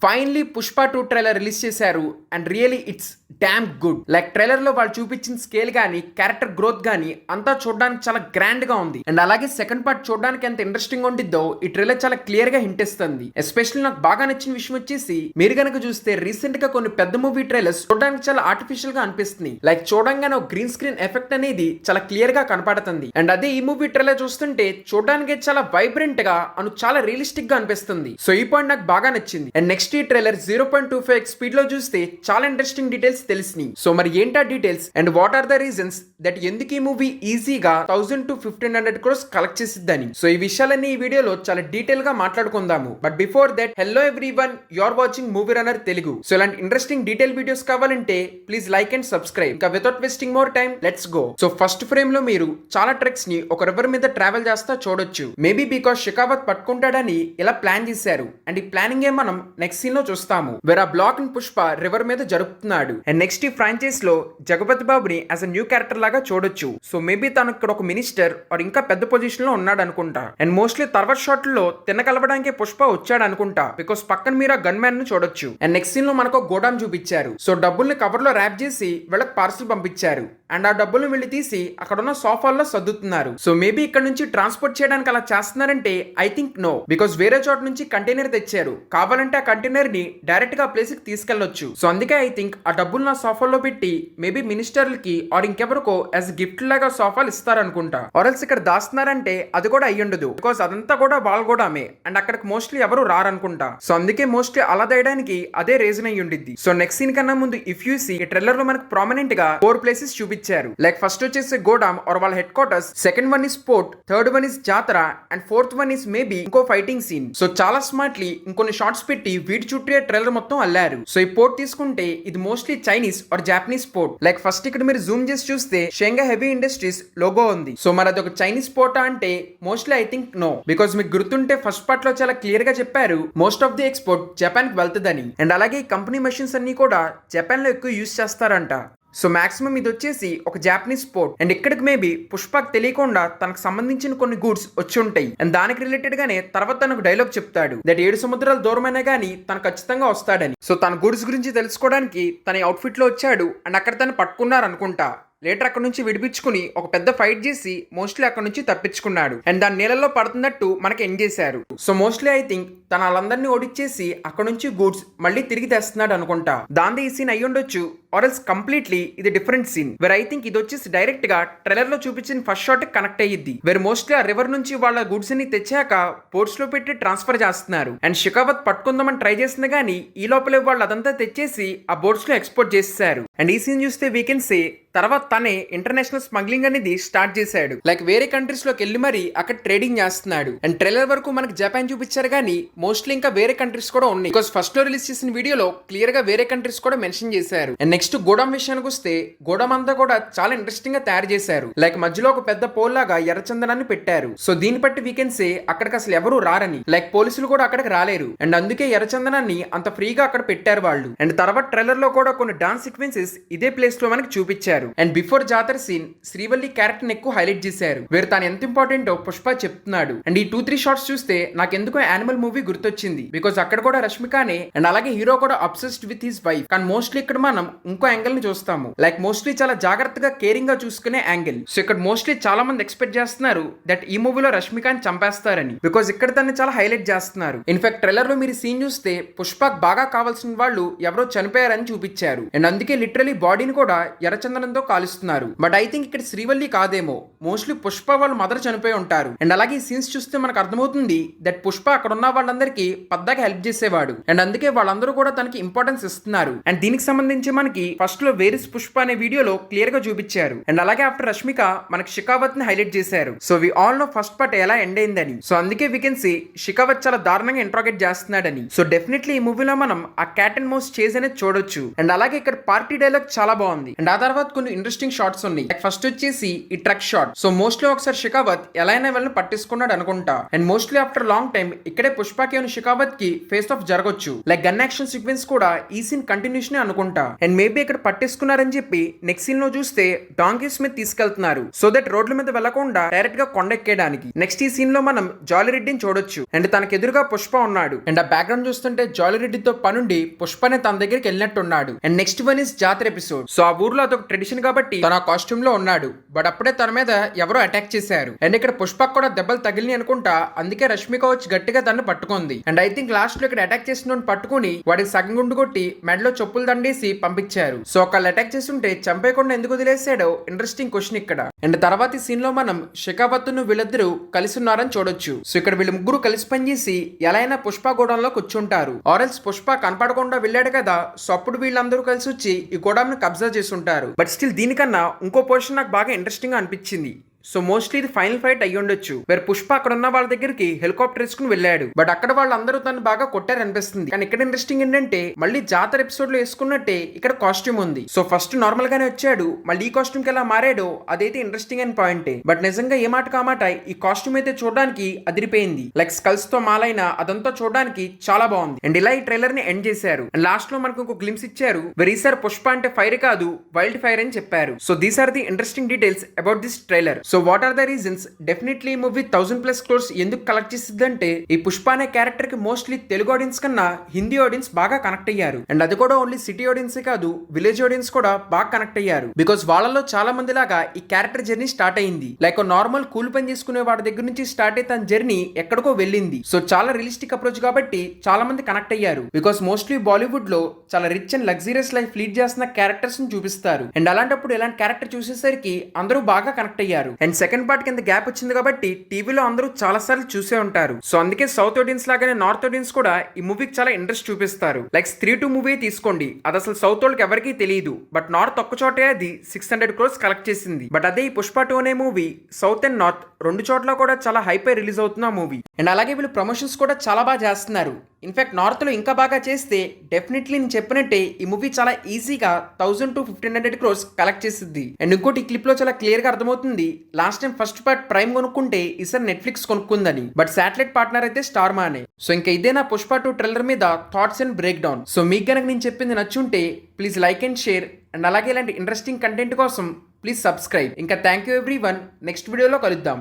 Finally Pushpa 2 trailer release చేశారు and really it's damn good. Like trailer లో వాళ్ళు చూపించిన స్కేల్ గానీ క్యారెక్టర్ గ్రోత్ గానీ అంతా చూడడానికి చాలా గ్రాండ్ గా ఉంది. అండ్ అలాగే సెకండ్ పార్ట్ చూడడానికి ఎంత ఇంట్రెస్టింగ్ ఉండిద్దో ఈ ట్రైలర్ చాలా క్లియర్ గా హింట్ ఇస్తుంది. ఎస్పెషల్లీ నాకు బాగా నచ్చిన విషయం వచ్చేసి మీరు గనక చూస్తే రీసెంట్ గా కొన్ని పెద్ద మూవీ ట్రైలర్స్ చూడడానికి చాలా ఆర్టిఫిషియల్ గా అనిపిస్తుంది. లైక్ చూడంగానే ఒక గ్రీన్ స్క్రీన్ ఎఫెక్ట్ అనేది చాలా క్లియర్ గా కనపడుతుంది. అండ్ అదే ఈ మూవీ ట్రైలర్ చూస్తుంటే చూడడానికి చాలా వైబ్రెంట్ గా అను చాలా రియలిస్టిక్ గా అనిపిస్తుంది. సో ఈ పాయింట్ నాకు బాగా నచ్చింది. అండ్ నెక్స్ట్ ఈ ట్రైలర్ 0.25x స్పీడ్ లో చూస్తే చాలా ఇంట్రెస్టింగ్ డీటెయిల్స్ తెలిసినాయి. సో మరి ఏంటా details and what are the reasons that ఎందుకు ఈ మూవీ ఈజీగా 1000 to 1500 crores కలెక్ట్ చేసిద్దని. సో ఈ విషయాలన్నీ ఈ వీడియోలో చాలా డీటెయిల్ గా మాట్లాడుకుందాము. But before that, hello everyone, you are watching movie runner Telugu. So ఇలాంటి ఇంట్రెస్టింగ్ డీటెయిల్ వీడియోస్ కావాలంటే ప్లీజ్ లైక్ అండ్ సబ్స్క్రైబ్. ఇంకా without wasting more time let's go. So first frame లో మీరు చాలా ట్రక్స్ ని ఒక రివర్ మీద ట్రావెల్ చేస్తా చూడొచ్చు. మేబీ బికాస్ షెకావత్ పట్టుకుంటాడని ఇలా ప్లాన్ చేశారు. అండ్ ఈ ప్లానింగ్ ఏ మనం నెక్స్ట్ సీన్ లో చూస్తాము, వేర్ ఆ బ్లాక్ ఇన్ పుష్ప రివర్ మీద జరుపుతున్నాడు. అండ్ నెక్స్ట్ ఈ ఫ్రాంచైజ్ లో జగపతి బాబుని యాజ్ అ న్యూ క్యారెక్టర్ లాగా చూడొచ్చు. సో మేబీ తను ఇక్కడ ఒక మినిస్టర్ ఆర్ ఇంకా పెద్ద పొజిషన్ లో ఉన్నాడు అనుకుంటా. అండ్ మోస్ట్లీ తర్వాత షాట్ లో తినకలవడానికి పుష్ప వచ్చాడు అనుకుంటా, బికాస్ పక్కన మీరు ఆ గన్ మ్యాన్ ను చూడొచ్చు. అండ్ నెక్స్ట్ సీన్ లో మనకు గోడాం చూపించారు. సో డబ్బుల్ని కవర్ లో ర్యాప్ చేసి వీళ్ళకి పార్సల్ పంపించారు. అండ్ ఆ డబ్బులు వీళ్ళు తీసి అక్కడ ఉన్న సోఫాల్లో సర్దుతున్నారు. సో మేబీ ఇక్కడ నుంచి ట్రాన్స్పోర్ట్ చేయడానికి అలా చేస్తున్నారంటే ఐ థింక్ నో, బికాస్ వేరే చోట నుంచి కంటైనర్ తెచ్చారు. కావాలంటే ఆ కంటైనర్ ని డైరెక్ట్ గా ప్లేస్ కి తీసుకెళ్లొచ్చు. సో అందుకే ఐ థింక్ ఆ డబ్బులు నా సోఫాలో పెట్టి మేబీ మినిస్టర్లకి ఆర్ ఇంకెవరికో యాజ్ గిఫ్ట్ లాగా సోఫాలు ఇస్తారనుకుంటా. ఆర్ఎల్స్ ఇక్కడ దాస్తున్నారంటే అది కూడా అయ్యుండదు, బికాస్ అదంతా కూడా వాళ్ళ కూడామే. అండ్ అక్కడికి మోస్ట్లీ ఎవరు రారనుకుంటా. సో అందుకే మోస్ట్లీ అలా దేయడానికి అదే రీజన్ అయ్యి ఉండిద్ది. సో నెక్స్ట్ సీన్ కన్నా ముందు ఇఫ్ యూ సీ ట్రైలర్ లో మనకు ప్రామినెంట్ గా 4 ప్లేసెస్ చూపించారు. లైక్ ఫస్ట్ వచ్చేసి గోడామ్ ఆర్ వాళ్ళ headquarters, second one is port, third one is jatara, and fourth one is maybe ఇంకో ఫైటింగ్ సీన్. సో చాలా స్మార్ట్లీ ఇంకొన్ని షార్ట్స్ పెట్టి వీటి చుట్టూ ట్రైలర్ మొత్తం అల్లారు. సో ఈ పోర్ట్ తీసుకుంటే ఇది mostly Chinese or Japanese port. Like first ఇక్కడ మీరు జూమ్ చేసి చూస్తే షెంగా హెవీ ఇండస్ట్రీస్ లోగో ఉంది. సో మరి అది ఒక చైనీస్ పోర్టా అంటే mostly I think no, because మీకు గుర్తుంటే ఫస్ట్ పార్ట్ లో చాలా క్లియర్ గా చెప్పారు most of the export Japan కి వెళ్తుందని. అండ్ అలాగే ఈ కంపెనీ మెషిన్స్ అన్ని కూడా జపాన్ లో ఎక్కువ యూజ్ చేస్తారంట. సో మాక్సిమం ఇది వచ్చేసి ఒక జాపనీస్ పోర్ట్. అండ్ ఇక్కడికి మేబీ పుష్పక్ తెలియకుండా తనకు సంబంధించిన కొన్ని గూడ్స్ వచ్చి ఉంటాయి. అండ్ దానికి రిలేటెడ్ గానే తర్వాత తనకు డైలాగ్ చెప్తాడు దట్ 7 సముద్రాలు దూరమైనా గానీ తను ఖచ్చితంగా వస్తాడని. సో తన గూడ్స్ గురించి తెలుసుకోవడానికి తన అవుట్ఫిట్ లో వచ్చాడు. అండ్ అక్కడ తను పట్టుకున్నారు అనుకుంటా. లేటర్ అక్కడ నుంచి విడిపించుకుని ఒక పెద్ద ఫైట్ చేసి మోస్ట్లీ అక్కడ నుంచి తప్పించుకున్నాడు. అండ్ దాని నీళ్ళలో పడుతున్నట్టు మనకి ఎండ్ చేశారు. సో మోస్ట్లీ ఐ థింక్ తన వాళ్ళందరినీ ఓడిచ్చేసి అక్కడ నుంచి గూడ్స్ మళ్ళీ తిరిగి తెస్తున్నాడు అనుకుంటా. దాంతో ఈ సీన్ అయ్యి ఉండొచ్చు, ఆర్ ఎల్స్ కంప్లీట్లీ ఇది different scene. Where I think ఇది వచ్చేసి డైరెక్ట్ గా ట్రైలర్ లో చూపించిన ఫస్ట్ షాట్ కనెక్ట్ అయ్యిద్ది. వేర్ మోస్ట్లీ ఆ రివర్ నుంచి వాళ్ళ గూడ్స్ ని తెచ్చాక పోర్ట్స్ లో పెట్టి ట్రాన్స్ఫర్ చేస్తున్నారు. అండ్ షెకావత్ పట్టుకుందామని ట్రై చేస్తుంది కానీ ఈ లోపలే వాళ్ళు అదంతా తెచ్చేసి ఆ బోట్స్ లో ఎక్స్పోర్ట్ చేస్తారు. అండ్ ఈ సీన్ చూస్తే వీ కెన్ సే తర్వాత తనే ఇంటర్నేషనల్ స్మగ్లింగ్ అనేది స్టార్ట్ చేశాడు. లైక్ వేరే కంట్రీస్ లోకి వెళ్ళి మరి అక్కడ ట్రేడింగ్ చేస్తున్నాడు. అండ్ ట్రైలర్ వరకు మనకి జపాన్ చూపించారు కానీ మోస్ట్లీ ఇంకా వేరే కంట్రీస్ కూడా ఉన్నాయి, బికాస్ ఫస్ట్ లో రిలీజ్ చేసిన వీడియోలో క్లియర్ గా వేరే కంట్రీస్ కూడా మెన్షన్ చేశారు. అండ్ నెక్స్ట్ గోడాం విషయానికి వస్తే గోడాం అంతా కూడా చాలా ఇంట్రెస్టింగ్ గా తయారు చేశారు. లైక్ మధ్యలో ఒక పెద్ద పోల్ లాగా ఎర్రచందనాన్ని పెట్టారు. సో దీన్ని బట్టి వీ కెన్ సే అక్కడికి అసలు ఎవరు రారని. లైక్ పోలీసులు కూడా అక్కడికి రాలేరు. అండ్ అందుకే ఎర్రచందనాన్ని అంత ఫ్రీగా అక్కడ పెట్టారు వాళ్ళు. అండ్ తర్వాత ట్రైలర్ లో కూడా కొన్ని డాన్స్ సీక్వెన్సెస్ ఇదే ప్లేస్ లో మనకి చూపించారు. అండ్ బిఫోర్ జాతర సీన్ శ్రీవల్లి క్యారెక్టర్ ఎక్కువ హైలైట్ చేశారు. వేరు తాను ఎంత ఇంపార్టెంటో పుష్ప చెప్తున్నాడు. అండ్ ఈ 2-3 షార్ట్స్ చూస్తే నాకు ఎందుకో యానిమల్ మూవీ గుర్తొచ్చింది, బికాస్ అక్కడ కూడా రష్మికానే అండ్ అలాగే హీరో కూడా అబ్సెస్డ్ విత్ హిస్ వైఫ్. కానీ మోస్ట్లీ ఇక్కడ మనం ఇంకో యాంగిల్ ని చూస్తాము. లైక్ మోస్ట్లీ చాలా జాగ్రత్తగా కేరింగ్ గా చూసుకునే యాంగిల్. సో ఇక్కడ మోస్ట్లీ చాలా మంది ఎక్స్పెక్ట్ చేస్తున్నారు దట్ ఈ మూవీలో రష్మికాని చంపేస్తారని, బికాస్ ఇక్కడ తను చాలా హైలైట్ చేస్తున్నారు. ఇన్ఫాక్ట్ ట్రైలర్ లో మీరు సీన్ చూస్తే పుష్పక్ బాగా కావాల్సిన వాళ్ళు ఎవరో చనిపోయారని చూపించారు. అండ్ అందుకే లిటరలీ బాడీని కూడా ఎర్రచందనంతో కాలుస్తున్నారు. బట్ ఐ థింక్ ఇక్కడ శ్రీవల్లి కాదేమో, మోస్ట్లీ పుష్ప వాళ్ళ మదర్ చనిపోయి ఉంటారు. అండ్ అలాగే ఈ సీన్స్ చూస్తే మనకు అర్థమవుతుంది దట్ పుష్ప అక్కడ ఉన్న వాళ్ళందరికీ పద్దాగా హెల్ప్ చేసేవాడు. అండ్ అందుకే వాళ్ళందరూ కూడా తనకి ఇంపార్టెన్స్ ఇస్తున్నారు. అండ్ దీనికి సంబంధించి మనకి ఫస్ట్ లో వేరిస్ పుష్ప అనే వీడియోలో క్లియర్ గా చూపించారు. అండ్ అలాగే ఆఫ్టర్ రష్మిక మనకి షెకావత్ ని హైలైట్ చేశారు. So we all know first part ఎలా ఎండ్ అయిందని. సో అందుకే వీ కెన్ సీ షెకావత్ చాలా దారుణంగా ఇంట్రాగేట్ చేస్తున్నాడని. సో డెఫినెట్లీ ఈ మూవీలో మనం ఆ క్యాట్ అండ్ మౌస్ చేజ్ అనేది చూడొచ్చు. అండ్ అలాగే ఇక్కడ పార్టీ డైలాగ్ చాలా బాగుంది. అండ్ ఆ తర్వాత కొన్ని ఇంట్రెస్టింగ్ షార్ట్స్ ఉన్నాయి. ఫస్ట్ వచ్చేసి ఈ ట్రక్ షాట్. సో మోస్ట్లీ ఒకసారి షెకావత్ ఎలా అయినా వెళ్ళని పట్టించుకున్నాడు అనుకుంటా. And mostly after long time ఇక్కడే పుష్పకి షెకావత్ కి ఫేస్ ఆఫ్ జరగొచ్చు. లైక్ గన్ యాక్షన్ సీక్వెన్స్ కూడా ఈ సీన్ కంటిన్యూషన్ అనుకుంటా. అండ్ మేబీ మేబీ ఇక్కడ పట్టేసుకున్నారని చెప్పి నెక్స్ట్ సీన్ లో చూస్తే డాంకీస్ మీద తీసుకెళ్తున్నారు సో దట్ రోడ్ల మీద వెళ్లకుండా డైరెక్ట్ గా కొండెక్కేయడానికి. నెక్స్ట్ ఈ సీన్ లో మనం జాలిరెడ్డిని చూడొచ్చు అండ్ తనకు ఎదురుగా పుష్ప ఉన్నాడు అండ్ ఆ బ్యాక్గ్రౌండ్ చూస్తుంటే జాలిరెడ్డితో పనుండి పుష్పనే తన దగ్గరికి వెళ్ళినట్టు ఉన్నాడు. అండ్ నెక్స్ట్ వన్ ఇస్ జాతర ఎపిసోడ్. సో ఆ ఊర్లో అదొక ట్రెడిషన్ కాబట్టి తన కాస్ట్యూమ్ లో ఉన్నాడు బట్ అప్పుడే తన మీద ఎవరో అటాక్ చేశారు అండ్ ఇక్కడ పుష్పకు కూడా దెబ్బలు తగిలిని అనుకుంటా, అందుకే రష్మిక వచ్చి గట్టిగా తను పట్టుకుంది అండ్ ఐ థింక్ లాస్ట్ లో ఇక్కడ అటాక్ చేసిన పట్టుకుని వాడికి సగం గుండు కొట్టి మెడలో చెప్పులు దండేసి పంపించారు. సో ఒకళ్ళు అటాక్ చేస్తుంటే చంపేయకుండా ఎందుకు వదిలేసాడో ఇంట్రెస్టింగ్ క్వశ్చన్ ఇక్కడ. అండ్ తర్వాత ఈ సీన్ లో మనం షికావత్తును వీళ్ళిద్దరూ కలిసి ఉన్నారని చూడొచ్చు. సో ఇక్కడ వీళ్ళు ముగ్గురు కలిసి పనిచేసి ఎలా అయినా పుష్ప గోడంలో కూర్చుంటారు ఆర్ఎల్స్ పుష్ప కనపడకుండా వెళ్ళాడు కదా, సో అప్పుడు వీళ్ళందరూ కలిసి వచ్చి ఈ గోడాన్ని కబ్జా చేస్తుంటారు. బట్ స్టిల్ దీనికన్నా ఇంకో పోర్షన్ నాకు బాగా ఇంట్రెస్టింగ్ గా అనిపించింది. సో మోస్ట్లీ ఇది ఫైనల్ ఫైట్ అయ్యి ఉండొచ్చు వేర్ పుష్ప అక్కడ ఉన్న వాళ్ళ దగ్గరికి హెలికాప్టర్ వేసుకుని వెళ్ళాడు బట్ అక్కడ వాళ్ళందరూ తను బాగా కొట్టారు అనిపిస్తుంది. కానీ ఇక్కడ ఇంట్రెస్టింగ్ ఏంటంటే మళ్ళీ జాతర ఎపిసోడ్ లో వేసుకున్నట్టే ఇక్కడ కాస్ట్యూమ్ ఉంది. సో ఫస్ట్ నార్మల్ గానే వచ్చాడు మళ్ళీ ఈ కాస్ట్యూమ్ కి ఎలా మారాడో అదైతే ఇంట్రెస్టింగ్ అయిన పాయింటే. బట్ నిజంగా ఏ మాట కామాట ఈ కాస్ట్యూమ్ అయితే చూడడానికి అదిరిపోయింది. లైక్ స్కల్స్ తో మాలైన అదంతా చూడడానికి చాలా బాగుంది. అండ్ ఇలా ఈ ట్రైలర్ ని ఎండ్ చేశారు. అండ్ లాస్ట్ లో మనకు ఒక గ్లిమ్స్ ఇచ్చారు వెర్ ఈసారి పుష్ప అంటే ఫైర్ కాదు వైల్డ్ ఫైర్ అని చెప్పారు. So these are the interesting details about this trailer. So what are the reasons? Definitely ఈ మూవీ 1000+ క్రోర్స్ ఎందుకు కలెక్ట్ చేసిద్దంటే ఈ పుష్ప అనే క్యారెక్టర్ కి మోస్ట్లీ తెలుగు ఆడియన్స్ కన్నా హిందీ ఆడియన్స్ బాగా కనెక్ట్ అయ్యారు. అండ్ అది కూడా ఓన్లీ సిటీ ఆడియన్స్ కాదు విలేజ్ ఆడియన్స్ కూడా బాగా కనెక్ట్ అయ్యారు. బికాస్ వాళ్ళలో చాలా మంది లాగా ఈ క్యారెక్టర్ జర్నీ స్టార్ట్ అయింది. లైక్ నార్మల్ కూల్ పని చేసుకునే వాడి దగ్గర నుంచి స్టార్ట్ అయ్యి తన జర్నీ ఎక్కడికో వెళ్ళింది. సో చాలా రియలిస్టిక్ అప్రోచ్ కాబట్టి చాలా మంది కనెక్ట్ అయ్యారు. బికాస్ మోస్ట్లీ బాలీవుడ్ లో చాలా rich and luxurious life lead చేస్తున్న క్యారెక్టర్స్ ని చూపిస్తారు. అండ్ అలాంటప్పుడు ఇలాంటి క్యారెక్టర్ చూసేసరికి అందరూ బాగా కనెక్ట్ అయ్యారు. అండ్ సెకండ్ పార్ట్ కింద గ్యాప్ వచ్చింది కాబట్టి టీవీలో అందరూ చాలా సార్లు చూసే ఉంటారు. సో అందుకే సౌత్ ఆడియన్స్ లాగానే నార్త్ ఆడియన్స్ కూడా ఈ మూవీకి చాలా ఇంట్రెస్ట్ చూపిస్తారు. లైక్ 3-2 మూవీ తీసుకోండి, అది అసలు సౌత్ వాళ్ళకి ఎవరికీ తెలియదు బట్ నార్త్ ఒక్క చోటే అది 600 క్రోర్స్ కలెక్ట్ చేసింది. బట్ అదే ఈ పుష్ప 2 అనే మూవీ సౌత్ అండ్ నార్త్ రెండు చోట్ల కూడా చాలా హైపై రిలీజ్ అవుతున్న మూవీ. అండ్ అలాగే వీళ్ళు ప్రమోషన్స్ కూడా చాలా బాగా చేస్తున్నారు. ఇన్ఫాక్ట్ నార్త్ లో ఇంకా బాగా చేస్తే డెఫినెట్లీ నేను చెప్పినట్టే ఈ మూవీ చాలా ఈజీగా 1000 to 1500 క్రోర్స్ కలెక్ట్ చేసిద్ది. అండ్ ఇంకోటి ఈ క్లిప్ లో చాలా క్లియర్ గా అర్థమవుతుంది last time first part prime కొనుక్కుంటే ఈసారి నెట్ఫ్లిక్స్ కొనుక్కుందని, బట్ శాటిలైట్ పార్ట్నర్ అయితే స్టార్ మానే. సో ఇంకా ఇదే నా పుష్ప 2 ట్రైలర్ మీద thoughts and breakdown. So మీకు కనుక నేను చెప్పింది నచ్చుంటే please like and share and అలాగే ఇలాంటి ఇంట్రెస్టింగ్ కంటెంట్ కోసం ప్లీజ్ సబ్స్క్రైబ్. ఇంకా థ్యాంక్ యూ ఎవ్రీవన్, నెక్స్ట్ వీడియోలో కలుద్దాం.